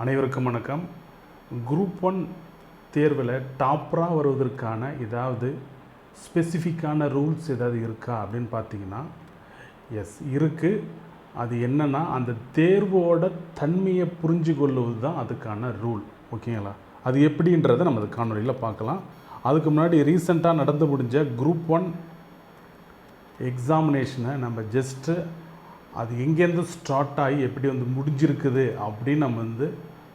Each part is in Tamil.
அனைவருக்கும் வணக்கம். குரூப் 1 தேர்வில் டாப்பராக வருவதற்கான ஏதாவது ஸ்பெசிஃபிக்கான ரூல்ஸ் ஏதாவது இருக்கா அப்படின்னு பார்த்தீங்கன்னா, எஸ் இருக்குது. அது என்னென்னா, அந்த தேர்வோட தன்மையை புரிஞ்சு கொள்வது தான் அதுக்கான ரூல். ஓகேங்களா? அது எப்படின்றத நம்ம அந்த காணொலியில் பார்க்கலாம். அதுக்கு முன்னாடி ரீசெண்டாக நடந்து முடிஞ்ச குரூப் 1 எக்ஸாமினேஷனை நம்ம ஜஸ்ட்டு அது எங்கேருந்து ஸ்டார்ட் ஆகி எப்படி முடிஞ்சிருக்குது அப்படின்னு நம்ம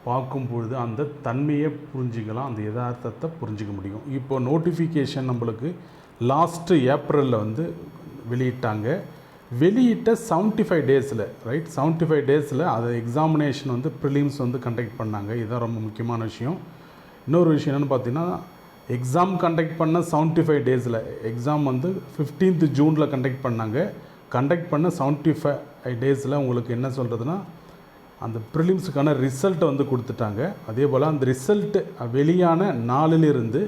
பார்க்கும்பொழுது அந்த தன்மையை புரிஞ்சிக்கலாம், அந்த யதார்த்தத்தை புரிஞ்சிக்க முடியும். இப்போ நோட்டிஃபிகேஷன் நம்மளுக்கு லாஸ்ட்டு ஏப்ரலில் வெளியிட்டாங்க. வெளியிட்ட 75 டேஸில் ரைட் 75 டேஸில் அது எக்ஸாமினேஷன் ப்ரிலிம்ஸ் கண்டக்ட் பண்ணாங்க. இதுதான் ரொம்ப முக்கியமான விஷயம். இன்னொரு விஷயம் என்னென்னு பார்த்தீங்கன்னா, எக்ஸாம் கண்டக்ட் பண்ண 75 டேஸில் எக்ஸாம் 15th ஜூனில் கண்டக்ட் பண்ணாங்க. கண்டக்ட் பண்ண 75 டேஸில் உங்களுக்கு என்ன சொல்கிறதுனா, அந்த ப்ரிலிம்ஸுக்கான ரிசல்ட்டை கொடுத்துட்டாங்க. அதே போல் அந்த ரிசல்ட்டு வெளியான நாளிலிருந்து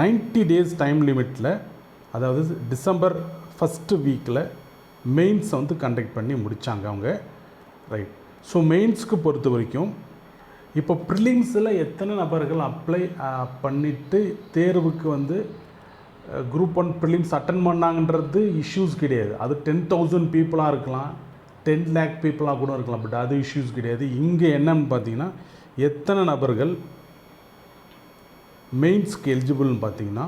90 டேஸ் டைம் லிமிட்டில், அதாவது டிசம்பர் ஃபஸ்ட்டு வீக்கில் மெயின்ஸ் கண்டக்ட் பண்ணி முடித்தாங்க அவங்க. ரைட். ஸோ மெயின்ஸ்க்கு பொறுத்த வரைக்கும் இப்போ ப்ரிலிம்ஸில் எத்தனை நபர்கள் அப்ளை பண்ணிவிட்டு தேர்வுக்கு குரூப் 1 ப்ரிலிம்ஸ் அட்டன் பண்ணாங்கன்றது இஷ்யூஸ் கிடையாது. அது 10,000 பீப்புளாக இருக்கலாம், 10 lakh பீப்புளாக கூட இருக்கலாம். பட் அது இஷ்யூஸ் கிடையாது. இங்கே என்னன்னு பார்த்தீங்கன்னா, எத்தனை நபர்கள் மெயின்ஸ்க்கு எலிஜிபிள்னு பார்த்தீங்கன்னா,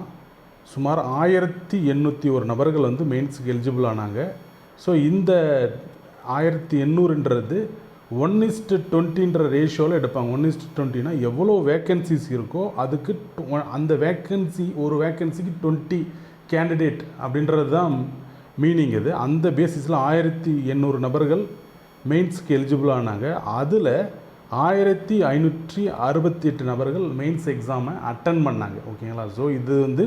சுமார் 1801 நபர்கள் மெயின்ஸுக்கு எலிஜிபிள் ஆனாங்க. ஸோ இந்த 1800ன்றது 1:20ன்ற ரேஷியோவில் எடுப்பாங்க. 1:20னா எவ்வளோ வேக்கன்சிஸ் இருக்கோ அதுக்கு அந்த வேக்கன்சி, ஒரு வேக்கன்சிக்கு 20 கேண்டிடேட் அப்படின்றது தான் மீனிங். இது அந்த பேசிஸில் 1800 நபர்கள் மெயின்ஸுக்கு எலிஜிபிள் ஆனாங்க. அதில் 1568 நபர்கள் மெயின்ஸ் எக்ஸாமை அட்டன் பண்ணாங்க. ஓகேங்களா? ஸோ இது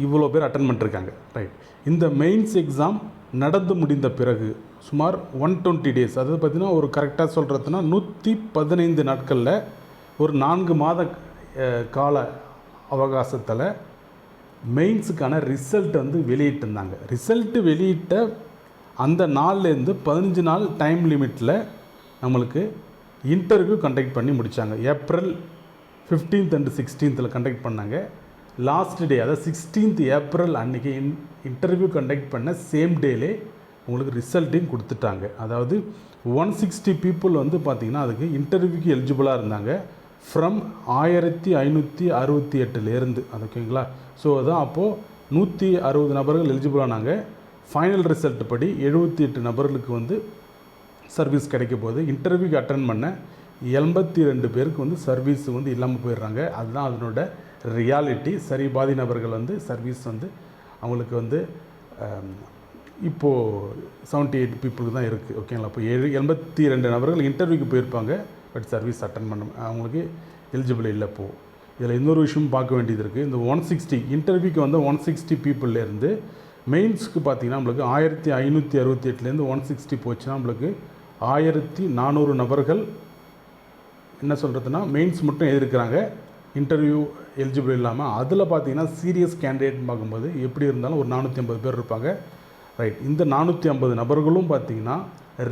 இவ்வளோ பேர் அட்டன் பண்ணிருக்காங்க. ரைட். இந்த மெயின்ஸ் எக்ஸாம் நடந்து முடிந்த பிறகு சுமார் 120 டேஸ், அதாவது பார்த்திங்கன்னா ஒரு கரெக்டாக சொல்கிறதுனா 115 நாட்களில் ஒரு 4 மாத கால அவகாசத்தில் மெயின்ஸுக்கான ரிசல்ட் வெளியிட்டிருந்தாங்க. ரிசல்ட்டு வெளியிட்ட அந்த நாள்லேருந்து 15 நாள் டைம் லிமிட்டில் நம்மளுக்கு இன்டர்வியூ கண்டக்ட் பண்ணி முடித்தாங்க. April 15th and 16th conduct பண்ணாங்க. லாஸ்ட் டே, அதாவது 16th ஏப்ரல் அன்றைக்கி இன்டர்வியூ கண்டக்ட் பண்ண சேம் டேலே உங்களுக்கு ரிசல்ட்டையும் கொடுத்துட்டாங்க. அதாவது 160 பீப்புள் பார்த்திங்கன்னா அதுக்கு இன்டர்வியூக்கு எலிஜிபிளாக இருந்தாங்க ஃப்ரம் 1568லேருந்து. அது ஓகேங்களா? ஸோ அதான் அப்போது 160 நபர்கள் எலிஜிபிள் ஆனாங்க. ஃபைனல் ரிசல்ட் படி 78 நபர்களுக்கு சர்வீஸ் கிடைக்க போகுது. இன்டர்வியூக்கு அட்டன் பண்ண 82 பேருக்கு சர்வீஸ் இல்லாமல் போயிடுறாங்க. அதுதான் அதனோட ரியாலிட்டி. சரி, பாதி நபர்கள் சர்வீஸ் அவங்களுக்கு இப்போது 78 பீப்புளுக்கு தான் இருக்குது. ஓகேங்களா? இப்போ 82 நபர்கள் இன்டர்வியூக்கு போயிருப்பாங்க, பட் சர்வீஸ் அட்டன் பண்ண அவங்களுக்கு எலிஜிபிள் இல்லை. இப்போது இதில் இன்னொரு விஷயம் பார்க்க வேண்டியது இருக்குது. இந்த 160 இன்டர்வியூக்கு 160 பீப்புள்லேருந்து மெயின்ஸுக்கு பார்த்திங்கன்னா நம்மளுக்கு 1568லேருந்து 160 போச்சுன்னா நம்மளுக்கு 1400 நபர்கள் என்ன சொல்கிறதுனா மெயின்ஸ் மட்டும் எழுதியிருக்கிறாங்க, இன்டர்வியூ எலிஜிபிள் இல்லாமல். அதில் பார்த்திங்கன்னா சீரியஸ் கேண்டிடேட்னு பார்க்கும்போது எப்படி இருந்தாலும் ஒரு 450 பேர் இருப்பாங்க. ரைட். இந்த 450 நபர்களும் பார்த்திங்கன்னா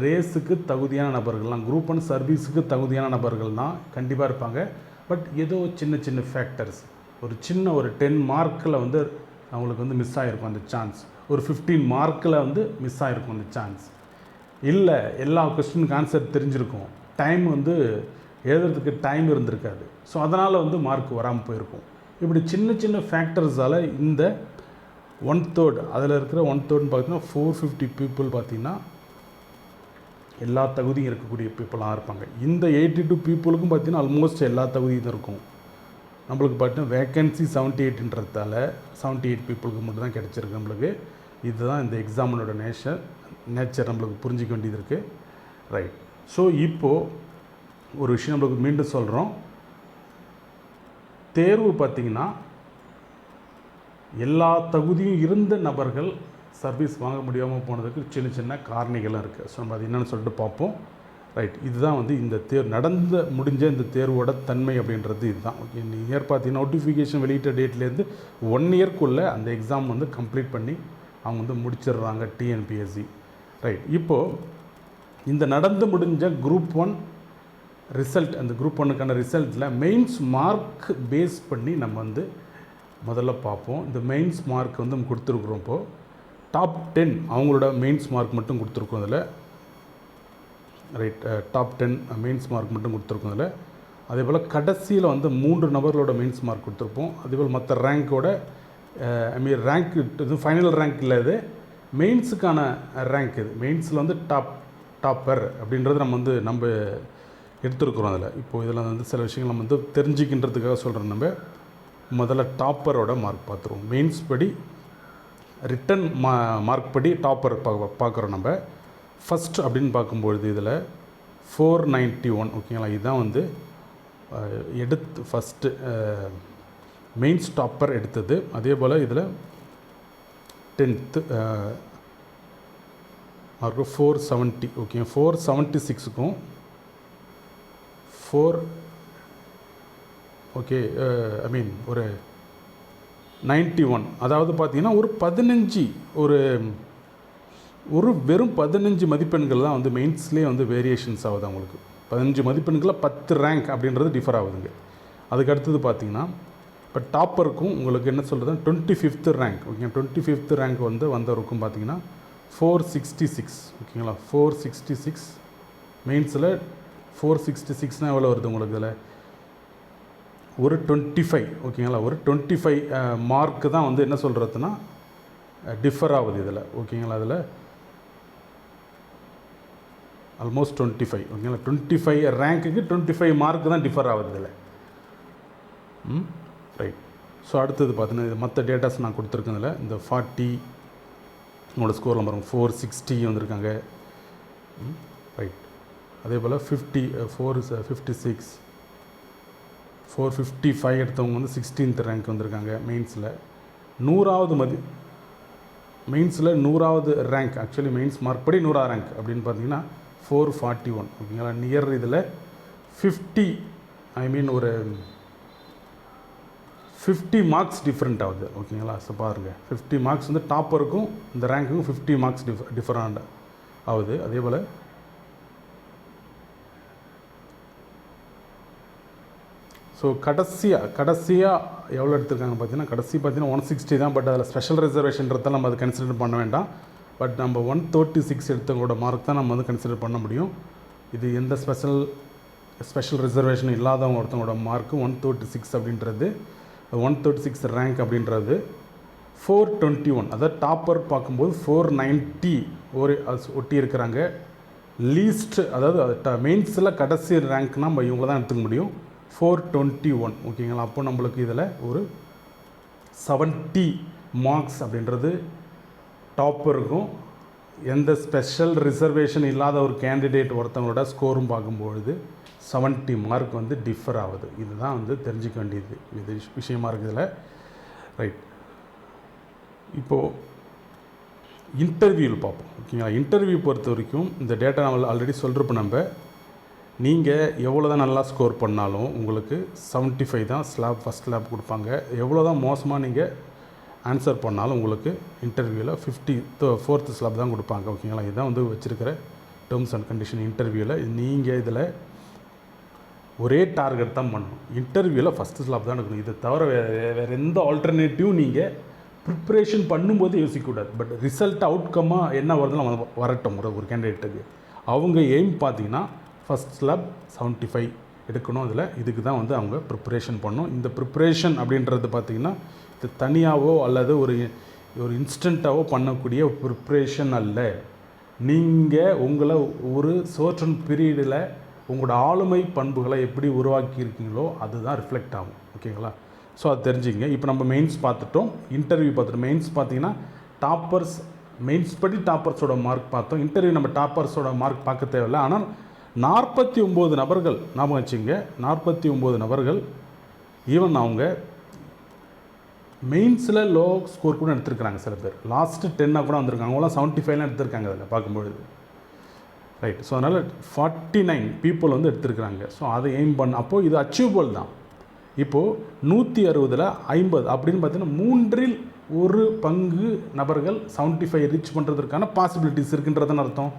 ரேஸுக்கு தகுதியான நபர்கள்லாம், குரூப் 1 சர்வீஸுக்கு தகுதியான நபர்கள்லாம் கண்டிப்பாக இருப்பாங்க. பட் ஏதோ சின்ன சின்ன ஃபேக்டர்ஸ், ஒரு 10 மார்க்கில் அவங்களுக்கு மிஸ் ஆகிருக்கும் அந்த சான்ஸ். ஒரு 15 மார்க்கில் மிஸ் ஆகிருக்கும் அந்த சான்ஸ். இல்லை எல்லா கொஸ்டினுக்கு ஆன்சர் தெரிஞ்சிருக்கும், டைம் எழுதுறதுக்கு டைம் இருந்திருக்காது. ஸோ அதனால் மார்க் வராமல் போயிருக்கும். இப்படி சின்ன சின்ன ஃபேக்டர்ஸால் இந்த 1/3 அதில் இருக்கிற 1/3 பார்த்தீங்கன்னா 450 பீப்புள் பார்த்திங்கன்னா எல்லா தகுதியும் இருக்கக்கூடிய பீப்புளாக இருப்பாங்க. இந்த 82 பீப்புளுக்கும் பார்த்திங்கன்னா ஆல்மோஸ்ட் எல்லா தகுதியும் இருக்கும். நம்மளுக்கு பார்த்தீங்கன்னா வேக்கன்சி 78ன்றதால 78 பீப்புளுக்கு மட்டும் தான் கிடச்சிருக்கு நம்மளுக்கு. இதுதான் இந்த எக்ஸாமினோட நேச்சர் நம்மளுக்கு புரிஞ்சிக்க வேண்டியது இருக்குது. ரைட். ஸோ இப்போது ஒரு விஷயம் நம்மளுக்கு மீண்டும் சொல்கிறோம். தேர்வு பார்த்திங்கன்னா எல்லா தகுதியும் இருந்த நபர்கள் சர்வீஸ் வாங்க முடியாமல் போனதுக்கு சின்ன சின்ன காரணிகளும் இருக்குது. ஸோ நம்ம அது என்னென்னு சொல்லிட்டு பார்ப்போம். ரைட். இதுதான் இந்த தேர்வு முடிஞ்ச இந்த தேர்வோட தன்மை அப்படின்றது இதுதான். ஓகே. இயர் பார்த்தீங்கன்னா நோட்டிஃபிகேஷன் வெளியிட்ட டேட்லேருந்து 1 இயர்க்குள்ளே அந்த எக்ஸாம் கம்ப்ளீட் பண்ணி அவங்க முடிச்சிடுறாங்க டிஎன்பிஎஸ்சி. ரைட். இப்போது இந்த நடந்து முடிஞ்ச குரூப் 1 ரிசல்ட் அந்த குரூப் ஒன்றுக்கான ரிசல்ட்டில் மெயின்ஸ் மார்க் பேஸ் பண்ணி நம்ம வந்து முதல்ல பார்ப்போம். இந்த மெயின்ஸ் மார்க் வந்து நம்ம கொடுத்துருக்குறோம். இப்போது டாப் 10 அவங்களோட மெயின்ஸ் மார்க் மட்டும் கொடுத்துருக்கோம் அதில். ரைட், டாப் 10 மெயின்ஸ் மார்க் மட்டும் கொடுத்துருக்கோம் அதில். அதே போல் கடைசியில் வந்து 3 நபர்களோட மெயின்ஸ் மார்க் கொடுத்துருப்போம். அதேபோல் மற்ற ரேங்க்கோட ரேங்க் இது ஃபைனல் ரேங்க் இல்லை, இது மெயின்ஸுக்கான ரேங்க். இது மெயின்ஸில் வந்து டாப்பர் அப்படின்றது நம்ம எடுத்துருக்குறோம் அதில். இப்போது இதில் வந்து சில விஷயங்கள் நம்ம வந்து தெரிஞ்சுக்கின்றதுக்காக சொல்கிறோம். நம்ம முதல்ல டாப்பரோட மார்க் பார்த்துருவோம். மெயின்ஸ் படி ரிட்டன் மார்க் படி டாப்பர் பார்க்குறோம் நம்ம. ஃபஸ்ட் அப்படின்னு பார்க்கும்பொழுது இதில் 491 ஓகேங்களா. இதுதான் வந்து ஃபஸ்ட்டு மெயின்ஸ் டாப்பர் எடுத்தது. அதே போல் இதில் 10th மார்க்கு 470 ஓகே. 476க்கும் 4 ஓகே ஒரு 91, அதாவது பார்த்தீங்கன்னா ஒரு வெறும் 15 மதிப்பெண்கள் தான் வந்து மெயின்ஸ்லேயே வந்து வேரியேஷன்ஸ் ஆகுது அவங்களுக்கு. 15 மதிப்பெண்களில் 10 ரேங்க் அப்படின்றது டிஃபர் ஆகுதுங்க. அதுக்கு அடுத்தது பார்த்தீங்கன்னா இப்போ டாப்பருக்கும் உங்களுக்கு என்ன சொல்கிறது 25th rank okay. 25th rank வந்து வந்தவருக்கும் பார்த்தீங்கன்னா 466 ஓகேங்களா. 466 மெயின்ஸில் 466னால் எவ்வளோ வருது உங்களுக்கு? இதில் ஒரு 25 ஓகேங்களா. ஒரு 25 மார்க்கு தான் வந்து என்ன சொல்கிறதுனா டிஃபர் ஆகுது இதில் ஓகேங்களா. அதில் ஆல்மோஸ்ட் 25 ஓகேங்களா. 25 ரேங்க்குக்கு 25 மார்க்கு தான் டிஃபர் ஆகுது இதில். ரைட். ஸோ அடுத்தது பார்த்தீங்கன்னா இது மற்ற டேட்டாஸ் நான் கொடுத்துருக்கேன் இதில். இந்த 40 உங்களோட ஸ்கோர் நம்பர் 460 வந்திருக்காங்க. ரைட். அதே போல் 456 455 எடுத்தவங்க வந்து 16th ரேங்க் வந்திருக்காங்க மெயின்ஸில். 100வது மெயின்ஸில் 100வது ரேங்க், ஆக்சுவலி மெயின்ஸ் மார்க் படி 100வது ரேங்க் அப்படின்னு பார்த்தீங்கன்னா 441 ஓகேங்களா. நியர் இதில் 50 ஒரு 50 மார்க்ஸ் டிஃப்ரெண்ட் ஆகுது ஓகேங்களா. ஸோ பாருங்கள் 50 மார்க்ஸ் வந்து டாப்பருக்கும் இந்த ரேங்க்குக்கும் 50 மார்க்ஸ் டிஃபரெண்ட் ஆகுது. அதே போல் ஸோ கடைசியாக எவ்வளோ எடுத்திருக்காங்க பார்த்தீங்கன்னா, கடைசி பார்த்தீங்கன்னா 160 தான். பட் அதில் ஸ்பெஷல் ரிசர்வேஷன்றதால் நம்ம அதை கன்சிடர் பண்ண வேண்டாம். பட் நம்ம 136 எடுத்தவங்களோட மார்க் தான் நம்ம வந்து கன்சிடர் பண்ண முடியும். இது எந்த ஸ்பெஷல் ரிசர்வேஷன் இல்லாதவங்க ஒருத்தவங்களோட மார்க்கு 136 அப்படின்றது 136 ரேங்க் அப்படின்றது 421. அதாவது டாப்பர் பார்க்கும்போது 490 ஒட்டி இருக்கிறாங்க. லீஸ்ட் அதாவது மெயின்ஸில் கடைசி ரேங்க்னால் நம்ம இவங்கள தான் எடுத்துக்க முடியும் 421 ஓகேங்களா. அப்போ நம்மளுக்கு இதில் ஒரு 70 மார்க்ஸ் அப்படின்றது டாப்பருக்கும் எந்த ஸ்பெஷல் ரிசர்வேஷன் இல்லாத ஒரு கேண்டிடேட் ஒருத்தவங்களோட ஸ்கோரும் பார்க்கும்பொழுது 70 மார்க் வந்து டிஃபர் ஆகுது. இதுதான் வந்து தெரிஞ்சிக்க வேண்டியது இது விஷயமா இருக்குது இதில். ரைட். இப்போது இன்டர்வியூவில் பார்ப்போம் ஓகேங்களா. இன்டர்வியூ பொறுத்த வரைக்கும் இந்த டேட்டா நம்ம ஆல்ரெடி சொல்கிறப்ப நம்ம நீங்கள் எவ்வளோ தான் நல்லா ஸ்கோர் பண்ணாலும் உங்களுக்கு 75 தான் ஃபஸ்ட் ஸ்லாப் கொடுப்பாங்க. எவ்வளோ தான் மோசமாக நீங்கள் ஆன்சர் பண்ணாலும் உங்களுக்கு இன்டர்வியூவில் 54th ஸ்லாப் தான் கொடுப்பாங்க ஓகேங்களா. இதுதான் வந்து வச்சுருக்கிற டேர்ம்ஸ் அண்ட் கண்டிஷன் இன்டர்வியூவில். நீங்கள் இதில் ஒரே டார்கெட் தான் பண்ணணும். இன்டர்வியூவில் ஃபஸ்ட்டு ஸ்லாப் தான் எடுக்கணும். இதை தவிர வேறு எந்த ஆல்டர்னேட்டிவ் நீங்கள் ப்ரிப்ரேஷன் பண்ணும்போது யோசிக்கக்கூடாது. பட் ரிசல்ட் அவுட்கம்மாக என்ன வருதுன்னு வரட்டும். ஒரு கேண்டிடேட்டுக்கு அவங்க எய்ம் பார்த்தீங்கன்னா ஃபஸ்ட் ஸ்லாப் 75 எடுக்கணும். இதுக்கு தான் வந்து அவங்க ப்ரிப்ரேஷன் பண்ணணும். இந்த ப்ரிப்ரேஷன் அப்படின்றது பார்த்திங்கன்னா இது தனியாகவோ அல்லது ஒரு இன்ஸ்டண்ட்டாகவோ பண்ணக்கூடிய ப்ரிப்ரேஷன் அல்ல. நீங்கள் உங்களை ஒரு சர்டன் பீரியடில் உங்களோட ஆளுமை பண்புகளை எப்படி உருவாக்கியிருக்கீங்களோ அதுதான் ரிஃப்ளெக்ட் ஆகும் ஓகேங்களா. ஸோ அது தெரிஞ்சுங்க. இப்போ நம்ம மெயின்ஸ் பார்த்துட்டோம், இன்டர்வியூ பார்த்துட்டோம். மெயின்ஸ் பார்த்தீங்கன்னா டாப்பர்ஸ் மெயின்ஸ் படி டாப்பர்ஸோட மார்க் பார்த்தோம். இன்டர்வியூ நம்ம டாப்பர்ஸோட மார்க் பார்க்க தேவையில்லை. ஆனால் 49 நபர்கள் ஞாபகம் வச்சுங்க. 49 நபர்கள் ஈவன் அவங்க மெயின்ஸில் லோ ஸ்கோர் கூட எடுத்திருக்கிறாங்க. சில பேர் லாஸ்ட்டு 10 கூட வந்திருக்காங்க. அவங்களாம் 75 எடுத்திருக்காங்க அதில் பார்க்கும்பொழுது. ரைட். ஸோ அதனால் 49 பீப்புள் வந்து எடுத்திருக்கிறாங்க. ஸோ அதை எய்ம் பண்ண அப்போது இது அச்சீவபிள் தான். இப்போது 160ல் 50 அப்படின்னு பார்த்தீங்கன்னா 3 ஒரு பங்கு நபர்கள் 75 ரீச் பண்ணுறதுக்கான பாசிபிலிட்டிஸ் இருக்குன்றதுன்னு அர்த்தம்.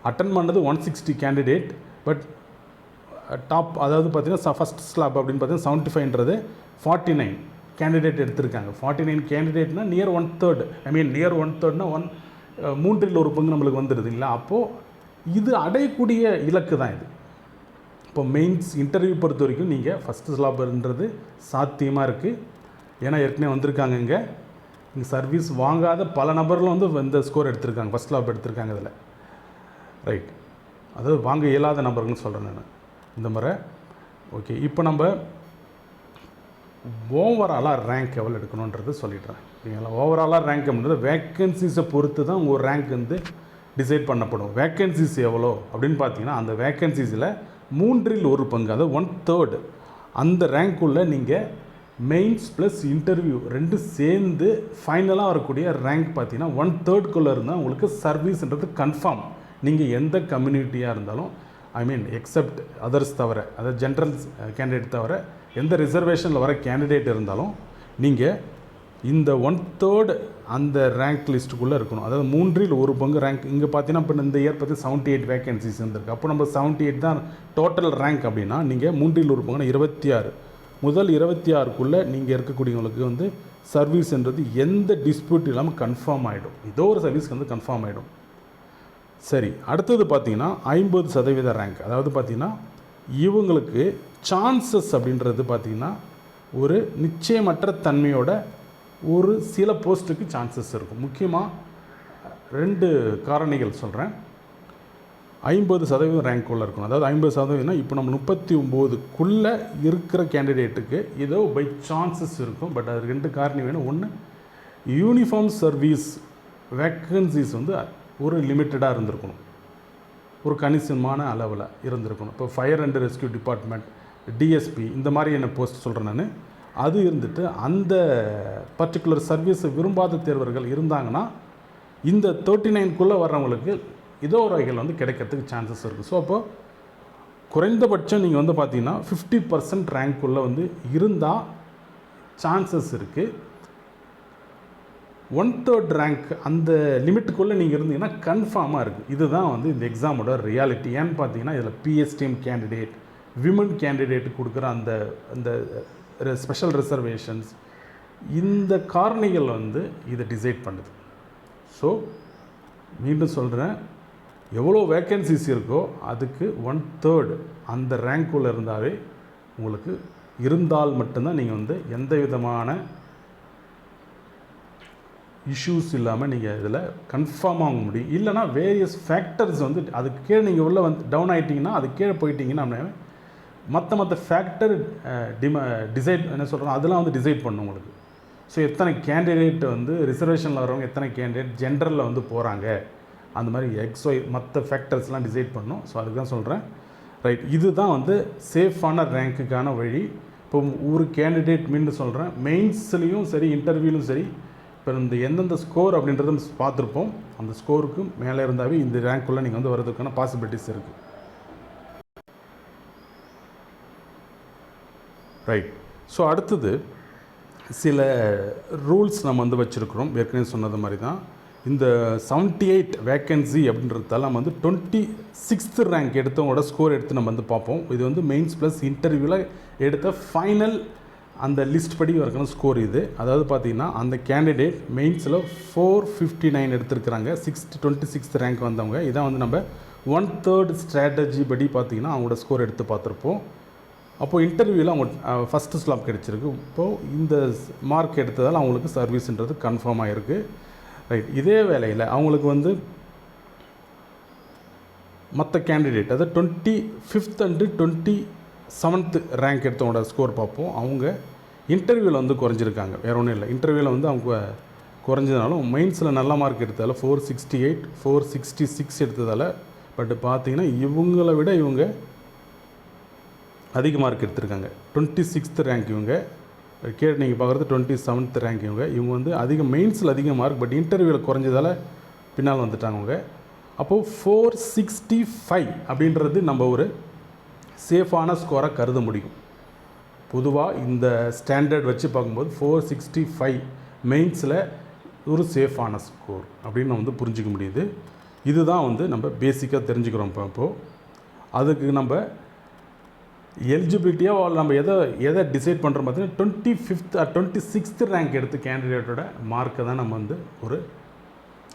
அட்டன் பண்ணது 160 கேண்டிடேட். பட் டாப், அதாவது பார்த்தீங்கன்னா ஃபஸ்ட் ஸ்லாப் அப்படின்னு பார்த்தீங்கன்னா 75ன்றது 49 கேண்டிடேட் எடுத்திருக்காங்க. 49 கேண்டிடேட்னால் நியர் 1/3, ஐ மீன் நியர் 1/3னா மூன்றில் ஒரு பங்கு நம்மளுக்கு வந்துடுது இல்லை. அப்போது இது அடையக்கூடிய இலக்கு தான் இது. இப்போ மெயின்ஸ் இன்டர்வியூ பொறுத்த வரைக்கும் நீங்கள் ஃபஸ்ட்டு ஸ்லாப்ன்றது சாத்தியமாக இருக்குது. ஏன்னா ஏற்கனவே வந்திருக்காங்க இங்கே சர்வீஸ் வாங்காத பல நபர்களும் வந்து இந்த ஸ்கோர் எடுத்திருக்காங்க, ஃபஸ்ட் ஸ்லாப் எடுத்திருக்காங்க இதில். ரைட், அதாவது வாங்க இயலாத நபர்கள்னு சொல்கிறேன் நான் இந்த முறை. ஓகே, இப்போ நம்ம ஓவராலாக ரேங்க் எவ்வளோ எடுக்கணுன்றது சொல்லிடுறேன். சரிங்களா? ஓவராலாக ரேங்க் அப்படின்றது வேக்கன்சிஸை பொறுத்து தான் உங்கள் ரேங்க் வந்து டிசைட் பண்ணப்படும். வேக்கன்சிஸ் எவ்வளோ அப்படின்னு பார்த்தீங்கன்னா அந்த வேக்கன்சிஸில் 1/3 அதாவது 1/3 அந்த ரேங்க்குள்ளே நீங்கள் மெயின்ஸ் ப்ளஸ் இன்டர்வியூ ரெண்டு சேர்ந்து ஃபைனலாக வரக்கூடிய ரேங்க் பார்த்தீங்கன்னா 1/3 இருந்தால் உங்களுக்கு சர்வீஸ்ன்றது கன்ஃபார்ம். நீங்கள் எந்த கம்யூனிட்டியாக இருந்தாலும், ஐ மீன் எக்ஸப்ட் அதர்ஸ் தவிர, அதாவது ஜென்ரல் கேண்டிடேட் தவிர எந்த ரிசர்வேஷனில் வர கேண்டிடேட் இருந்தாலும் நீங்கள் இந்த 1/3 அந்த ரேங்க் லிஸ்ட்டுக்குள்ளே இருக்கணும். அதாவது 1/3 ரேங்க். இங்கே பார்த்தீங்கன்னா இப்போ இந்த இயர் பற்றி 78 வேக்கன்சிஸ் இருந்திருக்கு. அப்போ நம்ம 78 தான் டோட்டல் ரேங்க் அப்படின்னா நீங்கள் 1/3 26 முதல் 26க்குள்ளே நீங்கள் இருக்கக்கூடியவங்களுக்கு வந்து சர்வீஸ்ன்றது எந்த டிஸ்பியூட் இல்லாமல் கன்ஃபார்ம் ஆகிடும். ஏதோ ஒரு சர்வீஸ்க்கு வந்து கன்ஃபார்ம் ஆகிடும். சரி, அடுத்தது பார்த்தீங்கன்னா 50% ரேங்க். அதாவது பார்த்திங்கன்னா இவங்களுக்கு சான்சஸ் அப்படின்றது பார்த்திங்கன்னா ஒரு நிச்சயமற்ற தன்மையோட ஒரு சில போஸ்ட்டுக்கு சான்சஸ் இருக்கும். முக்கியமாக 2 காரணிகள் சொல்கிறேன். 50% ரேங்க்குள்ளே இருக்கணும். அதாவது 50%னா இப்போ நம்ம 39க்குள்ளே இருக்கிற கேண்டிடேட்டுக்கு ஏதோ பை சான்சஸ் இருக்கும். பட் அது 2 காரணி வேணும். ஒன்று, யூனிஃபார்ம் சர்வீஸ் வேக்கன்சிஸ் வந்து ஒரு லிமிட்டடாக இருந்திருக்கணும், ஒரு கணிசமான அளவில் இருந்திருக்கணும். இப்போ fire and rescue department, DSP இந்த மாதிரியான போஸ்ட் சொல்கிறேன் நான். அது இருந்துட்டு அந்த பர்டிகுலர் சர்வீஸை விரும்பாத தேர்வர்கள் இருந்தாங்கன்னா இந்த 39க்குள்ளே வர்றவங்களுக்கு ஏதோ ஒரு வகையில் வந்து கிடைக்கிறதுக்கு சான்சஸ் இருக்குது. ஸோ அப்போ குறைந்தபட்சம் நீங்கள் வந்து பார்த்தீங்கன்னா 50% ரேங்க்குள்ளே வந்து இருந்தால் சான்சஸ் இருக்குது. 1/3 ரேங்க் அந்த லிமிட்டுக்குள்ளே நீங்கள் இருந்தீங்கன்னா கன்ஃபார்மாக இருக்குது. இதுதான் வந்து இந்த எக்ஸாமோட ரியாலிட்டி. ஏன்னு பார்த்தீங்கன்னா இதில் பிஎஸ்டிஎம் கேண்டிடேட், விமன் கேண்டிடேட் கொடுக்குற அந்த அந்த ஸ்பெஷல் ரிசர்வேஷன்ஸ், இந்த காரணிகள் வந்து இதை டிசைட் பண்ணுது. ஸோ மீண்டும் சொல்கிறேன், எவ்வளோ வேக்கன்சிஸ் இருக்கோ அதுக்கு 1/3 அந்த ரேங்க்குள்ளே இருந்தாலே உங்களுக்கு இருந்தால் மட்டும்தான் நீங்கள் வந்து எந்த விதமான இஷ்யூஸ் இல்லாமல் நீங்கள் இதில் கன்ஃபார்ம் ஆக முடியும். இல்லைனா வேரியஸ் ஃபேக்டர்ஸ் வந்து அதுக்கு கீழே நீங்கள் உள்ளே வந்து டவுன் ஆகிட்டிங்கன்னா, அதுக்கு கீழே போயிட்டீங்கன்னா மற்ற ஃபேக்டர் டிசைட் என்ன சொல்கிறோம் அதெல்லாம் வந்து டிசைட் பண்ணும் உங்களுக்கு. ஸோ எத்தனை கேண்டிடேட் வந்து ரிசர்வேஷனில் வரவங்க, எத்தனை கேண்டிடேட் ஜென்ரலில் வந்து போகிறாங்க, அந்த மாதிரி எக்ஸ்ஒய் மற்ற ஃபேக்டர்ஸ்லாம் டிசைட் பண்ணும். ஸோ அதுக்கு தான் சொல்கிறேன். ரைட், இதுதான் வந்து சேஃபான ரேங்க்குக்கான வழி. இப்போ ஒரு கேண்டிடேட் மீண்டும் சொல்கிறேன், மெயின்ஸ்லேயும் சரி இன்டர்வியூலையும் சரி, இப்போ இந்த எந்தெந்த ஸ்கோர் அப்படின்றத பார்த்துருப்போம். அந்த ஸ்கோருக்கு மேலே இருந்தாவே இந்த ரேங்க்குள்ளே நீங்கள் வந்து வர்றதுக்கான பாசிபிலிட்டிஸ் இருக்குது. ரைட், ஸோ அடுத்தது சில ரூல்ஸ் நம்ம வந்து வச்சுருக்கிறோம். ஏற்கனவே சொன்னது மாதிரி தான் இந்த 78 வேக்கன்சி அப்படின்றதால நம்ம வந்து 26th ரேங்க் எடுத்தவங்களோட ஸ்கோர் எடுத்து நம்ம வந்து பார்ப்போம். இது வந்து மெயின்ஸ் ப்ளஸ் இன்டர்வியூவில் எடுத்த ஃபைனல் அந்த லிஸ்ட் படி வரக்கான ஸ்கோர் இது. அதாவது பார்த்திங்கன்னா அந்த கேண்டிடேட் மெயின்ஸில் 459 எடுத்திருக்கிறாங்க, 26th ரேங்க் வந்தவங்க. இதான் வந்து நம்ம 1/3 ஸ்ட்ராட்டஜி படி பார்த்திங்கன்னா அவங்களோட ஸ்கோர் எடுத்து பார்த்துருப்போம். அப்போது இன்டர்வியூவில் அவங்க ஃபஸ்ட்டு ஸ்லாப் கிடச்சிருக்கு. இப்போது இந்த மார்க் எடுத்ததால் அவங்களுக்கு சர்வீஸ்ன்றது கன்ஃபார்ம் ஆகிருக்கு. ரைட், இதே வேலையில் அவங்களுக்கு வந்து மற்ற கேண்டிடேட், அதாவது 25th and 27th rank எடுத்தவங்களோட score பார்ப்போம். அவங்க இன்டர்வியூவில் வந்து குறைஞ்சிருக்காங்க, வேறு ஒன்றும் இல்லை. இன்டர்வியூவில் வந்து அவங்க குறைஞ்சதுனாலும் மெயின்ஸில் நல்ல மார்க் எடுத்ததால் 468, 466 எடுத்ததால், பட் பார்த்திங்கன்னா இவங்கள விட இவங்க அதிக மார்க் எடுத்திருக்காங்க. 26th ரேங்க் இவங்க, கீழே நீங்கள் பார்க்குறது 27th ரேங்க் இவங்க வந்து அதிக மெயின்ஸில் அதிக மார்க், பட் இன்டர்வியூவில் குறைஞ்சதால் பின்னால் வந்துட்டாங்க அவங்க. அப்போது 465 அப்படின்றது நம்ம ஒரு சேஃபான ஸ்கோராக கருத முடியும். பொதுவாக இந்த ஸ்டாண்டர்ட் வச்சு பார்க்கும்போது 465 மெயின்ஸில் ஒரு சேஃபான ஸ்கோர் அப்படின்னு நம்ம வந்து புரிஞ்சிக்க முடியுது. இதுதான் வந்து நம்ம பேசிக்காக தெரிஞ்சுக்கிறோம். இப்போது அதுக்கு நம்ம எலிஜிபிலிட்டியாக நம்ம எதை டிசைட் பண்ணுறோம் பார்த்தீங்கன்னா 25th or 26th ரேங்க் எடுத்து கேண்டிடேட்டோட மார்க்கை தான் நம்ம வந்து ஒரு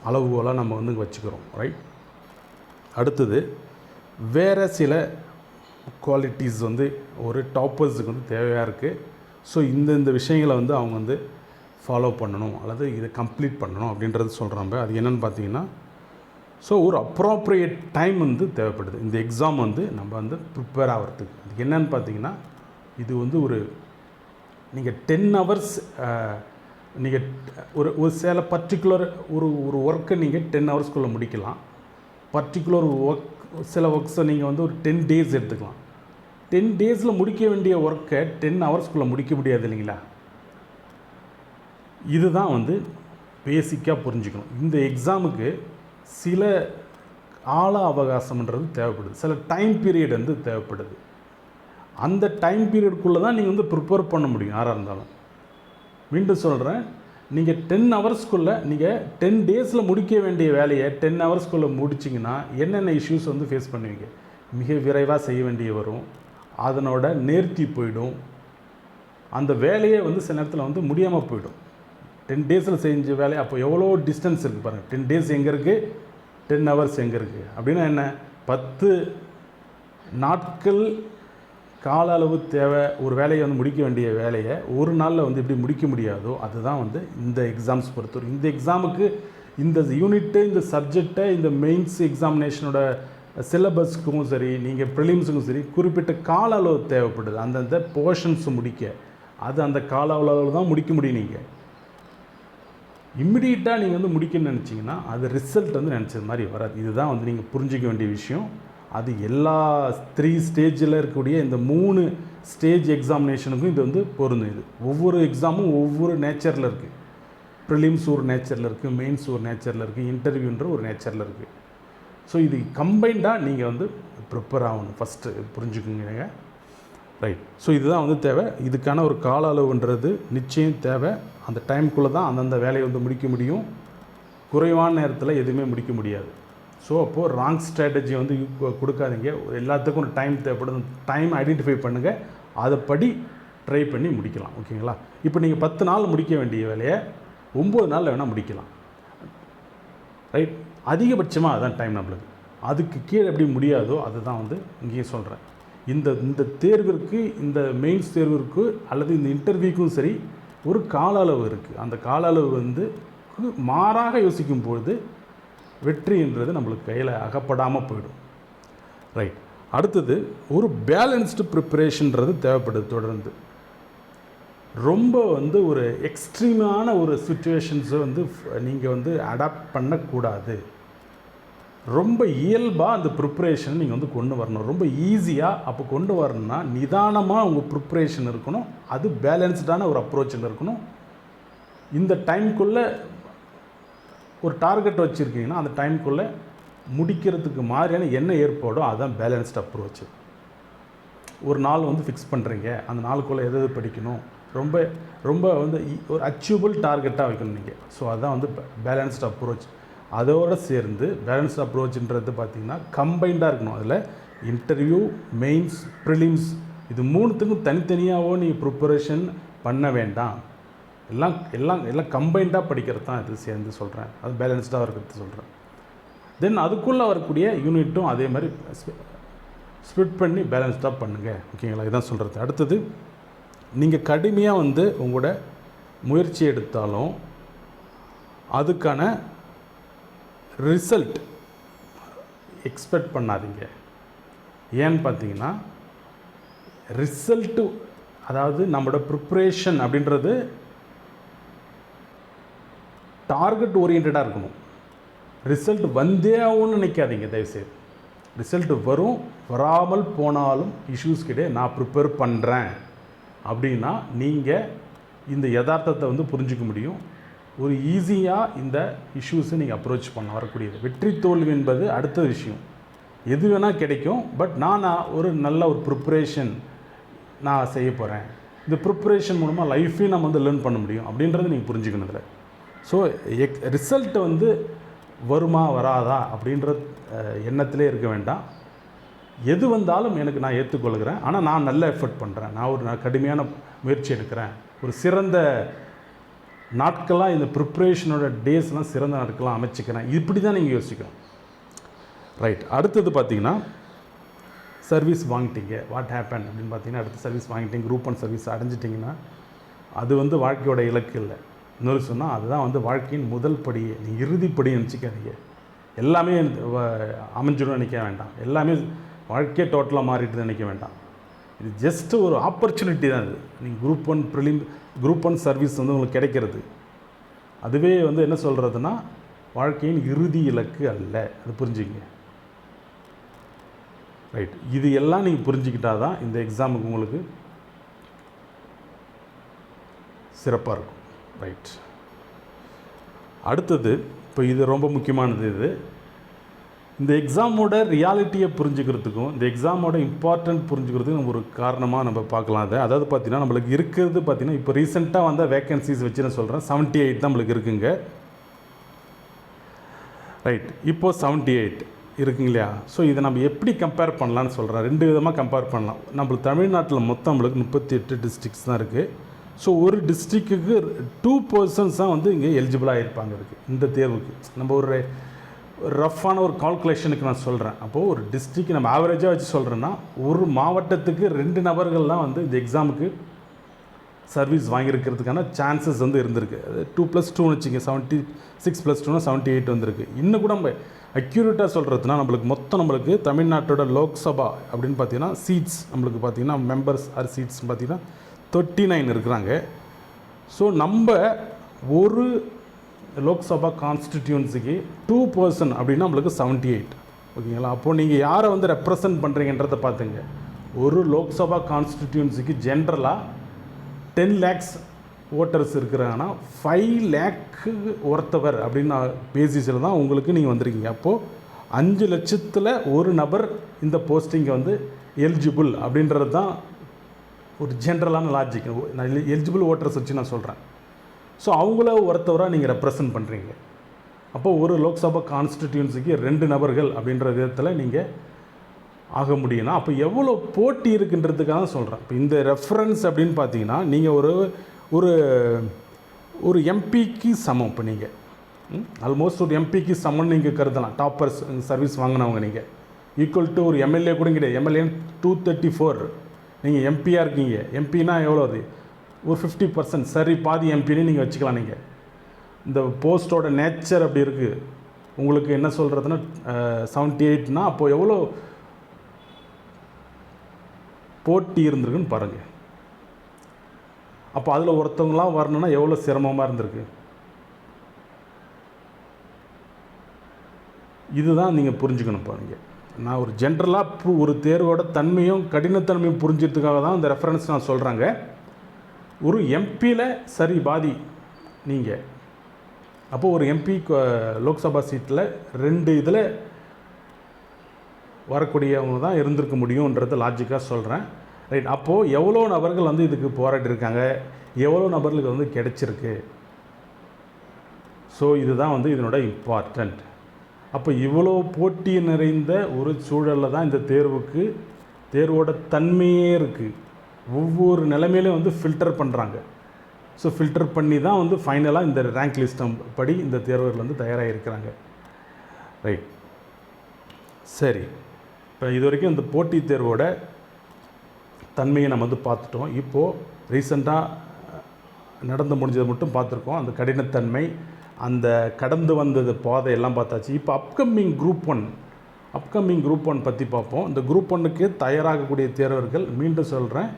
அளவுகோலாக நம்ம வந்து வச்சுக்கிறோம். ரைட். அடுத்தது வேறு சில குவாலிட்டிஸ் வந்து ஒரு டாப்பர்ஸுக்கு வந்து தேவையாக இருக்குது. ஸோ இந்த விஷயங்களை வந்து அவங்க வந்து ஃபாலோ பண்ணணும் அல்லது இதை கம்ப்ளீட் பண்ணணும் அப்படின்றது சொல்கிறாங்க. அது என்னென்னு பார்த்தீங்கன்னா, ஸோ ஒரு அப்ராப்ரியேட் டைம் வந்து தேவைப்படுது இந்த எக்ஸாம் வந்து நம்ம வந்து ப்ரிப்பேர் ஆகிறதுக்கு. அது என்னென்னு பார்த்தீங்கன்னா, இது வந்து ஒரு நீங்கள் 10 hours நீங்கள் ஒரு சில பர்டிகுலர் ஒரு ஒர்க்கை நீங்கள் 10 hours முடிக்கலாம். பர்டிகுலர் சில ஒர்க்ஸை நீங்கள் வந்து ஒரு 10 days எடுத்துக்கலாம். 10 days முடிக்க வேண்டிய ஒர்க்கை 10 hours முடிக்க முடியாது இல்லைங்களா? இதுதான் வந்து பேசிக்காக புரிஞ்சுக்கணும். இந்த எக்ஸாமுக்கு சில கால அவகாசம்ன்றது தேவைப்படுது, சில டைம் பீரியட் வந்து தேவைப்படுது. அந்த டைம் பீரியடுக்குள்ளே தான் நீங்கள் வந்து ப்ரிப்பேர் பண்ண முடியும் யாராக இருந்தாலும். மீண்டும் சொல்கிறேன், நீங்கள் 10 hours நீங்கள் 10 days முடிக்க வேண்டிய வேலையை 10 hours முடிச்சிங்கன்னா என்னென்ன இஷ்யூஸ் வந்து ஃபேஸ் பண்ணுவீங்க? மிக விரைவாக செய்ய வேண்டிய வரும், அதனோட நேர்த்தி போயிடும், அந்த வேலையே வந்து சில நேரத்தில் வந்து முடியாமல் போயிடும். 10 days செஞ்ச வேலை அப்போ எவ்வளோ டிஸ்டன்ஸ் இருக்குது பாருங்கள். 10 days எங்கே இருக்குது, 10 hours எங்கே இருக்குது அப்படின்னா என்ன? 10 நாட்கள் கால அளவு தேவை ஒரு வேலையை வந்து முடிக்க வேண்டிய வேலையை ஒரு நாளில் வந்து எப்படி முடிக்க முடியாதோ அதுதான் வந்து இந்த எக்ஸாம்ஸ் பொறுத்தவரை. இந்த எக்ஸாமுக்கு இந்த யூனிட்டு, இந்த சப்ஜெக்டை, இந்த மெயின்ஸ் எக்ஸாமினேஷனோட சிலபஸ்க்கும் சரி, நீங்கள் ப்ரிலிம்ஸுக்கும் சரி குறிப்பிட்ட கால அளவு தேவைப்படுது. அந்தந்த போர்ஷன்ஸ் முடிக்க அது அந்த கால அளவில் தான் முடிக்க முடியும். நீங்கள் இம்மிடியட்டாக நீங்கள் வந்து முடிக்கணும்னு நினச்சிங்கன்னா அது ரிசல்ட் வந்து நினச்சது மாதிரி வராது. இதுதான் வந்து நீங்கள் புரிஞ்சிக்க வேண்டிய விஷயம். அது எல்லா 3 ஸ்டேஜில் இருக்கக்கூடிய இந்த 3 ஸ்டேஜ் எக்ஸாமினேஷனுக்கும் இது வந்து பொருந்தும். இது ஒவ்வொரு எக்ஸாமும் ஒவ்வொரு நேச்சரில் இருக்குது. ப்ரிலிம்ஸ் ஒரு நேச்சரில் இருக்குது, மெயின்ஸ் ஒரு நேச்சரில் இருக்குது, இன்டர்வியூன்ற ஒரு நேச்சரில் இருக்குது. ஸோ இது கம்பைண்டாக நீங்கள் வந்து ப்ரிப்பேர் ஆகணும். ஃபஸ்ட்டு புரிஞ்சுக்குங்க. ரைட். ஸோ இதுதான் வந்து தேவை. இதுக்கான ஒரு கால அளவுன்றது நிச்சயம் தேவை. அந்த டைமுக்குள்ளே தான் அந்தந்த வேலையை வந்து முடிக்க முடியும். குறைவான நேரத்தில் எதுவுமே முடிக்க முடியாது. ஸோ அப்போது ராங் ஸ்ட்ராட்டஜி வந்து கொடுக்காதீங்க. எல்லாத்துக்கும் ஒரு டைம் தேவைப்படும். டைம் ஐடென்டிஃபை பண்ணுங்கள், அதைப்படி ட்ரை பண்ணி முடிக்கலாம். ஓகேங்களா? இப்போ நீங்கள் 10 நாள் முடிக்க வேண்டிய வேலையை 9 நாளில் வேணால் முடிக்கலாம். ரைட். அதிகபட்சமாக அதுதான் டைம் நம்மளுக்கு. அதுக்கு கீழே எப்படி முடியாதோ அதுதான் வந்து இங்கேயும் சொல்கிறேன். இந்த தேர்விற்கு, இந்த மெயின்ஸ் தேர்விற்கு அல்லது இந்த இன்டர்வியூக்கும் சரி ஒரு கால அளவு இருக்குது. அந்த கால அளவு வந்து மாறாக யோசிக்கும் பொழுது வெற்றின்றது நம்மளுக்கு கையில் அகப்படாமல் போயிடும். ரைட். அடுத்தது ஒரு பேலன்ஸ்டு ப்ரிப்பரேஷன்றது தேவைப்படுது. தொடர்ந்து ரொம்ப வந்து ஒரு எக்ஸ்ட்ரீமான ஒரு சுச்சுவேஷன்ஸை வந்து நீங்கள் வந்து அடாப்ட் பண்ணக்கூடாது. ரொம்ப இயல்பாக அந்த ப்ரிப்ரேஷன் நீங்கள் வந்து கொண்டு வரணும். ரொம்ப ஈஸியாக அப்போ கொண்டு வரணும்னா நிதானமாக உங்கள் ப்ரிப்ரேஷன் இருக்கணும். அது பேலன்ஸ்டான ஒரு அப்ரோச்சில் இருக்கணும். இந்த டைம்குள்ளே ஒரு டார்கெட் வச்சுருக்கீங்கன்னா அந்த டைம்குள்ளே முடிக்கிறதுக்கு மாதிரியான என்ன ஏற்பாடோ அதுதான் பேலன்ஸ்ட் அப்ரோச்சு. ஒரு நாள் வந்து ஃபிக்ஸ் பண்ணுறீங்க, அந்த நாளுக்குள்ளே எது படிக்கணும், ரொம்ப ரொம்ப வந்து ஒரு அச்சீவபிள் டார்கெட்டாக வைக்கணும் நீங்கள். ஸோ அதுதான் வந்து பேலன்ஸ்ட் அப்ரோச். அதோடு சேர்ந்து பேலன்ஸ்ட் அப்ரோச்ன்றது பார்த்திங்கன்னா கம்பைண்டாக இருக்கணும். அதில் இன்டர்வியூ, மெயின்ஸ், ப்ரிலிம்ஸ் இது 3த்துக்கும் தனித்தனியாகவோ நீங்கள் ப்ரிப்பரேஷன் பண்ண வேண்டாம். எல்லாம் கம்பைண்டாக படிக்கிறது தான் இது சேர்ந்து சொல்கிறேன். அது பேலன்ஸ்டாக இருக்கிறது சொல்கிறேன். தென் அதுக்குள்ளே வரக்கூடிய யூனிட்டும் அதே மாதிரி ஸ்ப்ளிட் பண்ணி பேலன்ஸ்டாக பண்ணுங்கள். ஓகேங்களா? இதுதான் சொல்கிறது. அடுத்தது நீங்கள் கடுமையாக வந்து உங்களோட முயற்சி எடுத்தாலும் அதுக்கான ரிசல்ட் எக்ஸ்பெக்ட் பண்ணாதீங்க. ஏன்னு பார்த்தீங்கன்னா ரிசல்ட்டு, அதாவது நம்மளோட ப்ரிப்ரேஷன் அப்படின்றது டார்கெட் ஓரியன்டாக இருக்கணும். ரிசல்ட் வந்தே ஆகும்னு நினைக்காதீங்க தயவுசெய்து. ரிசல்ட் வரும், வராமல் போனாலும் இஷ்யூஸ் கிடையாது. நான் ப்ரிப்பேர் பண்ணுறேன் அப்படின்னா நீங்கள் இந்த யதார்த்தத்தை வந்து புரிஞ்சிக்க முடியும். ஒரு ஈஸியாக இந்த இஷ்யூஸை நீங்கள் அப்ரோச் பண்ண வரக்கூடியது. வெற்றி தோல்வி என்பது அடுத்த விஷயம். எது வேணால் கிடைக்கும். பட் நான் ஒரு நல்ல ஒரு ப்ரிப்ரேஷன் நான் செய்ய போகிறேன். இந்த ப்ரிப்ரேஷன் மூலமாக லைஃப்பையும் நம்ம வந்து லேர்ன் பண்ண முடியும் அப்படின்றத நீங்கள் புரிஞ்சுக்கணும் இதில். ஸோ ரிசல்ட்டை வந்து வருமா வராதா அப்படின்ற எண்ணத்திலே இருக்க வேண்டாம். எது வந்தாலும் எனக்கு நான் ஏற்றுக்கொள்கிறேன், ஆனால் நான் நல்ல எஃபர்ட் பண்ணுறேன், நான் கடுமையான முயற்சி எடுக்கிறேன், ஒரு சிறந்த நாட்களாக இந்த ப்ரிப்ரேஷனோட டேஸ்லாம் சிறந்த நாட்களாக அமைச்சிக்கிறேன். இப்படி தான் நீங்கள் யோசிக்கணும். ரைட். அடுத்தது பார்த்தீங்கன்னா சர்வீஸ் வாங்கிட்டீங்க, வாட் ஹேப்பன் அப்படின்னு பார்த்தீங்கன்னா, அடுத்த சர்வீஸ் வாங்கிட்டீங்க, குரூப் 1 சர்வீஸ் அடைஞ்சிட்டிங்கன்னா அது வந்து வாழ்க்கையோட இலக்கு இல்லை. இன்னொரு சொன்னால் அதுதான் வந்து வாழ்க்கையின் முதல் படியே, நீ இறுதிப்படி நினச்சிக்காதீங்க. எல்லாமே அமைஞ்சிடும் நினைக்க வேண்டாம், எல்லாமே வாழ்க்கையே டோட்டலாக மாறிட்டு நினைக்க வேண்டாம். இது ஜஸ்ட்டு ஒரு ஆப்பர்ச்சுனிட்டி தான். இது நீங்கள் குரூப் 1 சர்வீஸ் வந்து உங்களுக்கு கிடைக்கிறது, அதுவே வந்து என்ன சொல்கிறதுனா வாழ்க்கையின் இறுதி இலக்கு அல்ல. அது புரிஞ்சுக்கங்க. ரைட். இது எல்லாம் நீங்கள் புரிஞ்சுக்கிட்டால் தான் இந்த எக்ஸாமுக்கு உங்களுக்கு சிறப்பாக இருக்கும். ரைட். அடுத்தது, இப்போ இது ரொம்ப முக்கியமானது. இந்த எக்ஸாமோட ரியாலிட்டியை புரிஞ்சுக்கிறதுக்கும் இந்த எக்ஸாமோட இம்பார்ட்டன்ட் புரிஞ்சுக்கிறதுக்கும் ஒரு காரணமாக நம்ம பார்க்கலாம். அதாவது பார்த்தீங்கன்னா நம்மளுக்கு இருக்கிறது பார்த்தீங்கன்னா இப்போ ரீசெண்டாக வந்த வேக்கன்சிஸ் வச்சு நான் சொல்கிறேன், 78 தான் நம்மளுக்கு இருக்குங்க. ரைட். இப்போது 78 இருக்குங்க இல்லையா? ஸோ இதை நம்ம எப்படி கம்பேர் பண்ணலான்னு சொல்கிறேன். 2 விதமாக கம்பேர் பண்ணலாம். நம்மளுக்கு தமிழ்நாட்டில் மொத்தம் நம்மளுக்கு 38 டிஸ்ட்ரிக்ஸ் தான் இருக்குது. ஸோ ஒரு டிஸ்ட்ரிக்ட்டுக்கு 2 பர்சன்ஸ் தான் வந்து இங்கே எலிஜிபிளாக இருப்பாங்க இருக்குது இந்த தேர்வுக்கு. நம்ம ஒரு ரஃப்பான ஒரு கால்குலேஷனுக்கு நான் சொல்கிறேன். அப்போது ஒரு டிஸ்ட்ரிக்ட் நம்ம ஆவரேஜாக வச்சு சொல்கிறேன்னா ஒரு மாவட்டத்துக்கு 2 நபர்கள் தான் வந்து இந்த எக்ஸாமுக்கு சர்வீஸ் வாங்கியிருக்கிறதுக்கான சான்சஸ் வந்து இருந்திருக்கு. 2+2 வச்சுங்க, 76 + 2 78 வந்திருக்கு. இன்னும் கூட நம்ம அக்யூரேட்டாக சொல்கிறதுனா நம்மளுக்கு தமிழ்நாட்டோட லோக்சபா அப்படின்னு பார்த்தீங்கன்னா சீட்ஸ் நம்மளுக்கு பார்த்தீங்கன்னா மெம்பர்ஸ் ஆர் சீட்ஸ் பார்த்தீங்கன்னா 39 இருக்கிறாங்க. ஸோ நம்ம ஒரு லோக்சபா கான்ஸ்டிடியூன்சிக்கு 2% அப்படின்னா நம்மளுக்கு 78. ஓகேங்களா? அப்போது நீங்கள் யாரை வந்து ரெப்ரசன்ட் பண்ணுறீங்கன்றதை பார்த்துங்க. ஒரு லோக்சபா கான்ஸ்டிடியூன்சிக்கு ஜென்ரலாக 10 lakhs ஓட்டர்ஸ் இருக்கிறாங்கன்னா 5 lakh ஒருத்தவர் அப்படின்னு பேசிஸில் தான் உங்களுக்கு நீங்கள் வந்திருக்கீங்க. அப்போது 5 லட்சத்தில் ஒரு நபர் இந்த போஸ்டிங்கை வந்து எலிஜிபிள் அப்படின்றது தான் ஒரு ஜென்ரலான லாஜிக். நான் எலிஜிபிள் ஓட்டர்ஸ் வச்சு நான் சொல்கிறேன். ஸோ அவங்கள ஒருத்தவராக நீங்கள் ரெப்ரசன்ட் பண்ணுறீங்க. அப்போது ஒரு லோக்சபா கான்ஸ்டிடியூன்சிக்கு 2 நபர்கள் அப்படின்ற விதத்தில் நீங்கள் ஆக முடியும்னா அப்போ எவ்வளோ போட்டி இருக்குன்றதுக்காக தான் சொல்கிறேன். இப்போ இந்த ரெஃபரன்ஸ் அப்படின்னு பார்த்தீங்கன்னா நீங்கள் ஒரு ஒரு எம்பிக்கு சமம். இப்போ நீங்கள் ஆல்மோஸ்ட் ஒரு எம்பிக்கு சமம்னு நீங்கள் கருதலாம். டாப்பர்ஸ் சர்வீஸ் வாங்கினவங்க நீங்கள் ஈக்குவல் டு ஒரு எம்எல்ஏ கூட கிடையாது. எம்எல்ஏ 234, நீங்கள் எம்பியாக இருக்கீங்க. எம்பினா எவ்வளோ? அது ஒரு 50%, சரி பாதி எம்பின்னு நீங்கள் வச்சுக்கலாம். நீங்கள் இந்த போஸ்ட்டோட நேச்சர் அப்படி இருக்குது. உங்களுக்கு என்ன சொல்கிறதுனா 78னா அப்போது எவ்வளோ போட்டி இருந்திருக்குன்னு பாருங்கள். அப்போ அதில் ஒருத்தவங்களாம் வரணுன்னா எவ்வளோ சிரமமாக இருந்திருக்கு. இதுதான் நீங்கள் புரிஞ்சுக்கணும். பாருங்க, நான் ஒரு ஜென்ரலாக ஒரு தேர்வோட தன்மையும் கடினத்தன்மையும் புரிஞ்சதுக்காக தான் இந்த ரெஃபரன்ஸ் நான் சொல்கிறாங்க. ஒரு எம்பியில் சரி பாதி நீங்கள், அப்போது ஒரு எம்பி லோக்சபா சீட்டில் 2 இதில் வரக்கூடியவங்க தான் இருந்திருக்க முடியுன்றது லாஜிக்காக சொல்கிறேன். ரைட். அப்போது எவ்வளோ நபர்கள் வந்து இதுக்கு போராட்டிருக்காங்க, எவ்வளோ நபர்களுக்கு வந்து கிடைச்சிருக்கு. ஸோ இதுதான் வந்து இதனோட இம்பார்ட்டண்ட். அப்போ இவ்வளோ போட்டி நிறைந்த ஒரு சூழலில் தான் இந்த தேர்வோட தன்மையே இருக்குது. ஒவ்வொரு நிலைமையிலையும் வந்து ஃபில்டர் பண்ணுறாங்க. ஸோ ஃபில்டர் பண்ணி தான் வந்து ஃபைனலாக இந்த ரேங்க் லிஸ்டம் படி இந்த தேர்வுகள் வந்து தயாராக இருக்கிறாங்க. ரைட். சரி, இப்போ இது வரைக்கும் இந்த போட்டித் தேர்வோட தன்மையை நம்ம வந்து பார்த்துட்டோம். இப்போது ரீசெண்டாக நடந்து முடிஞ்சதை மட்டும் பார்த்துருக்கோம். அந்த கடினத்தன்மை, அந்த கடந்து வந்தது பாதை எல்லாம் பார்த்தாச்சு. இப்போ அப்கமிங் குரூப் ஒன் பற்றி பார்ப்போம். இந்த குரூப் 1க்கு தயாராகக்கூடிய தேர்வர்கள் மீண்டும் சொல்கிறேன்,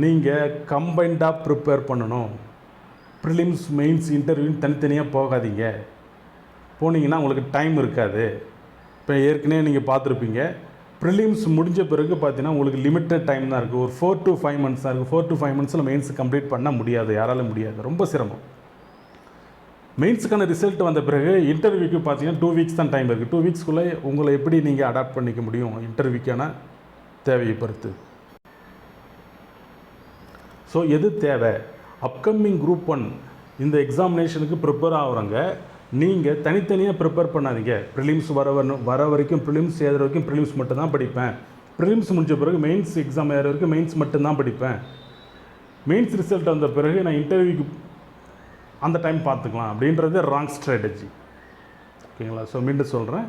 நீங்கள் கம்பைண்டாக ப்ரிப்பேர் பண்ணணும். ப்ரிலிம்ஸ் மெயின்ஸ் இன்டர்வியூன்னு தனித்தனியாக போகாதீங்க. போனீங்கன்னா உங்களுக்கு டைம் இருக்காது. இப்போ ஏற்கனவே நீங்கள் பார்த்துருப்பீங்க, ப்ரிலிம்ஸ் முடிஞ்ச பிறகு பார்த்தீங்கன்னா உங்களுக்கு லிமிட்டட் டைம் தான் இருக்குது. ஒரு 4 to 5 months தான் இருக்குது. 4 to 5 monthஸில் மெயின்ஸ் கம்ப்ளீட் பண்ண முடியாது, யாராலும் முடியாது, ரொம்ப சிரமம். மெயின்ஸுக்கான ரிசல்ட் வந்த பிறகு இன்டர்வியூக்கு பார்த்தீங்கன்னா 2 weeks தான் டைம் இருக்குது. 2 weeksக்குள்ளே உங்களை எப்படி நீங்கள் அடாப்ட் பண்ணிக்க முடியும் இன்டர்வியூக்கான தேவையை பொறுத்து. ஸோ எது தேவை? அப்கமிங் குரூப் 1 இந்த எக்ஸாமினேஷனுக்கு ப்ரிப்பேர் ஆகிறவங்க நீங்கள் தனித்தனியாக ப்ரிப்பேர் பண்ணாதீங்க. ப்ரிலிம்ஸ் வர வரைக்கும் ப்ரிலிம்ஸ் எழுதுற வரைக்கும் ப்ரிலிம்ஸ் மட்டும்தான் படிப்பேன், ப்ரிலிம்ஸ் முடிஞ்ச பிறகு மெயின்ஸ் எக்ஸாம் எழுதுற வரைக்கும் மெயின்ஸ் மட்டும்தான் படிப்பேன், மெயின்ஸ் ரிசல்ட் வந்த பிறகு நான் இன்டர்வியூக்கு அந்த டைம் பார்த்துக்கலாம் அப்படின்றது ராங் ஸ்ட்ராட்டஜி. ஓகேங்களா? ஸோ மீண்டும் சொல்கிறேன்.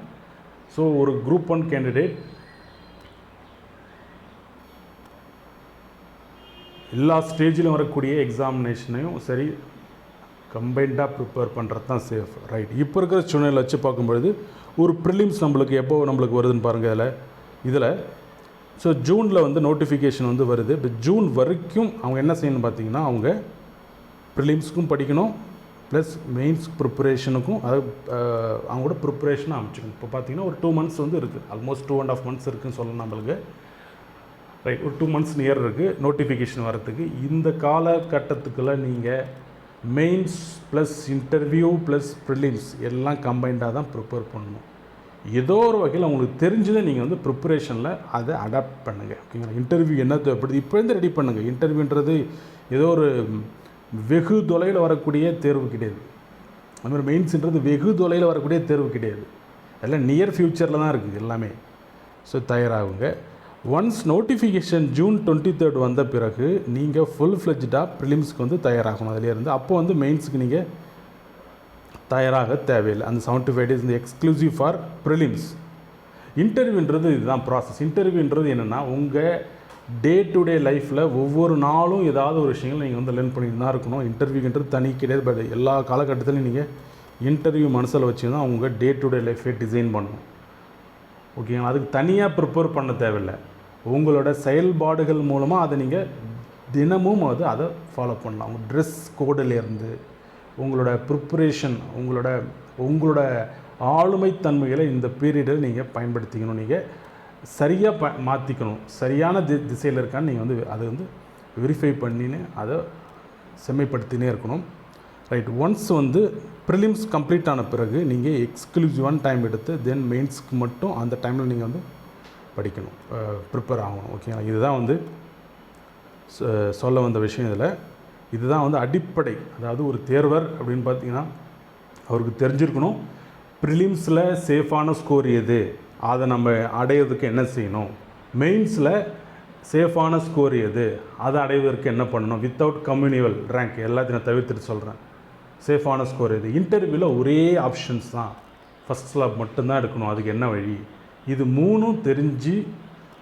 ஸோ ஒரு குரூப் 1 கேண்டிடேட் எல்லா ஸ்டேஜிலும் வரக்கூடிய எக்ஸாமினேஷனையும் சரி கம்பைண்டாக ப்ரிப்பேர் பண்ணுறது தான் சேஃப். ரைட். இப்போ இருக்கிற சூழ்நிலை வச்சு பார்க்கும்பொழுது ஒரு ப்ரிலிம்ஸ் நம்மளுக்கு வருதுன்னு பாருங்கள். இதில் ஸோ ஜூனில் வந்து நோட்டிஃபிகேஷன் வந்து வருது. இப்போ ஜூன் வரைக்கும் அவங்க என்ன செய்யணும்னு பார்த்தீங்கன்னா, அவங்க ப்ரிலிம்ஸ்க்கும் படிக்கணும், ப்ளஸ் மெயின்ஸ் ப்ரிப்பரேஷனுக்கும் அவங்களோட ப்ரிப்பரேஷனை அமைச்சிக்கணும். இப்போ பார்த்தீங்கன்னா ஒரு 2 months வந்து இருக்குது, ஆல்மோஸ்ட் 2.5 months இருக்குதுன்னு சொல்லலாம் நம்மளுக்கு. ரைட். ஒரு 2 months நியர் இருக்குது நோட்டிஃபிகேஷன் வரத்துக்கு. இந்த காலகட்டத்துக்குள்ளே நீங்கள் mains plus interview plus prelims எல்லாம் கம்பைண்டாக தான் ப்ரிப்பேர் பண்ணணும். ஏதோ ஒரு வகையில் உங்களுக்கு தெரிஞ்சதை நீங்கள் வந்து ப்ரிப்பரேஷனில் அதை அடாப்ட் பண்ணுங்கள். ஓகேங்களா? இன்டர்வியூ என்ன தேவைப்படுது இப்போலேருந்து ரெடி பண்ணுங்கள். இன்டர்வியூன்றது ஏதோ ஒரு வெகு தொலைவில் வரக்கூடிய தேர்வு கிடையாது. அதுமாதிரி மெயின்ஸுன்றது வெகு தொலைவில் வரக்கூடிய தேர்வு கிடையாது. எல்லாம் நியர் ஃப்யூச்சரில் தான் இருக்குது எல்லாமே. ஸோ தயாராகுங்க. ஒன்ஸ் நோட்டிஃபிகேஷன் ஜூன் 23 வந்த பிறகு நீங்கள் ஃபுல் ஃப்ளெஜ்டாக ப்ரிலிம்ஸ்க்கு வந்து தயாராகணும். அதிலேருந்து அப்போ வந்து மெயின்ஸுக்கு நீங்கள் தயாராக தேவையில்லை. அந்த 75 days இந்த எக்ஸ்க்ளூசிவ் ஃபார் ப்ரிலிம்ஸ். இன்டர்வியூன்றது இதுதான் ப்ராசஸ். இன்டர்வியூன்றது என்னென்னா, உங்கள் டே டு டே லைஃப்பில் ஒவ்வொரு நாளும் ஏதாவது ஒரு விஷயங்கள் நீங்கள் வந்து லேர்ன் பண்ணிட்டு தான் இருக்கணும். இன்டர்வியூன்றது தனி கிடையாது. பட் எல்லா காலகட்டத்திலையும் நீங்கள் இன்டர்வியூ மனசில் வச்சு தான் உங்கள் டே டு டே லைஃப்பை டிசைன் பண்ணணும். ஓகேங்களா? அதுக்கு தனியாக ப்ரிப்பேர் பண்ண தேவையில்லை. உங்களோட செயல்பாடுகள் மூலமாக அதை நீங்கள் தினமும் அதை ஃபாலோ பண்ணலாம். உங்கள் ட்ரெஸ் கோடிலேருந்து உங்களோட ப்ரிப்பரேஷன், உங்களோட ஆளுமைத்தன்மைகளை இந்த பீரியடில் நீங்கள் பயன்படுத்திக்கணும். நீங்கள் சரியாக மாற்றிக்கணும். சரியான திசையில் இருக்கான்னு நீங்கள் வந்து அதை வந்து வெரிஃபை பண்ணின்னு அதை செம்மைப்படுத்தினே இருக்கணும். ரைட். ஒன்ஸ் வந்து ப்ரிலிம்ஸ் கம்ப்ளீட் ஆன பிறகு நீங்கள் எக்ஸ்க்ளூசிவான டைம் எடுத்து தென் மெயின்ஸ்க்கு மட்டும் அந்த டைமில் நீங்கள் வந்து படிக்கணும், ப்ரிப்பேர் ஆகணும். ஓகேங்களா? இதுதான் வந்து சொல்ல வந்த விஷயம். இதுதான் வந்து அடிப்படை. அதாவது ஒரு தேர்வர் அப்படின்னு பார்த்தீங்கன்னா அவருக்கு தெரிஞ்சிருக்கணும் ப்ரிலிம்ஸில் சேஃபான ஸ்கோர் எது, அதை நம்ம அடையிறதுக்கு என்ன செய்யணும், மெயின்ஸில் சேஃபான ஸ்கோர் எது, அதை அடைவதற்கு என்ன பண்ணணும், வித்தவுட் கம்யூனிவல் ரேங்க் எல்லாத்தையும் நான் தவிர்த்துட்டு சொல்கிறேன். சேஃபான ஸ்கோர் எது. இன்டர்வியூவில் ஒரே ஆப்ஷன்ஸ் தான், ஃபஸ்ட் ஸ்லாப் மட்டும்தான் எடுக்கணும், அதுக்கு என்ன வழி, இது 3ம் தெரிஞ்சு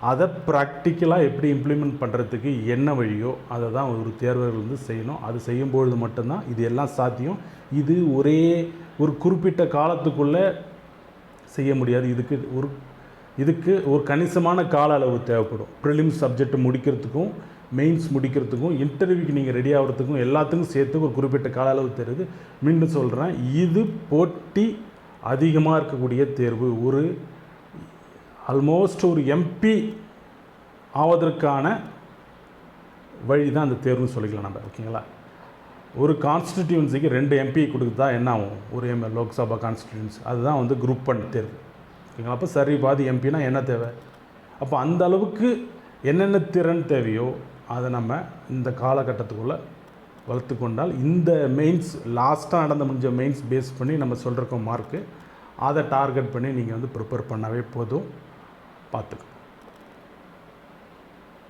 அதை ப்ராக்டிக்கலாக எப்படி இம்ப்ளிமெண்ட் பண்ணுறதுக்கு என்ன வழியோ அதை தான் ஒரு தேர்வர்கள் வந்து செய்யணும். அது செய்யும்பொழுது மட்டும்தான் இது எல்லாம் சாத்தியம். இது ஒரு குறிப்பிட்ட காலத்துக்குள்ளே செய்ய முடியாது. இதுக்கு ஒரு கணிசமான கால அளவு தேவைப்படும். ப்ரிலிம்ஸ் சப்ஜெக்ட் முடிக்கிறதுக்கும் மெயின்ஸ் முடிக்கிறதுக்கும் இன்டர்வியூக்கு நீங்கள் ரெடி ஆகிறதுக்கும் எல்லாத்துக்கும் சேர்த்து ஒரு குறிப்பிட்ட கால அளவு தேர்வு. மீண்டும் சொல்கிறேன், இது போட்டி அதிகமாக இருக்கக்கூடிய தேர்வு. ஆல்மோஸ்ட் ஒரு எம்பி ஆவதற்கான வழி தான் அந்த தேர்வுன்னு சொல்லிக்கலாம் நம்ம. ஓகேங்களா? ஒரு கான்ஸ்டிடியூன்சிக்கு 2 MP கொடுத்தா என்ன ஆகும், ஒரு லோக்சபா கான்ஸ்டிடியூன்சி, அதுதான் வந்து குரூப் 1 தேர்வு. ஓகேங்களா? அப்போ சரி பாதி எம்பினா என்ன தேவை, அப்போ அந்த அளவுக்கு என்னென்ன திறன் தேவையோ அதை நம்ம இந்த காலகட்டத்துக்குள்ளே வளர்த்து கொண்டால் இந்த மெயின்ஸ் லாஸ்ட்டாக முடிஞ்ச மெயின்ஸ் பேஸ் பண்ணி நம்ம சொல்கிறோம் மார்க்கு, அதை டார்கெட் பண்ணி நீங்கள் வந்து ப்ரிப்பேர் பண்ணாவே போதும். பார்த்துக்கலாம்.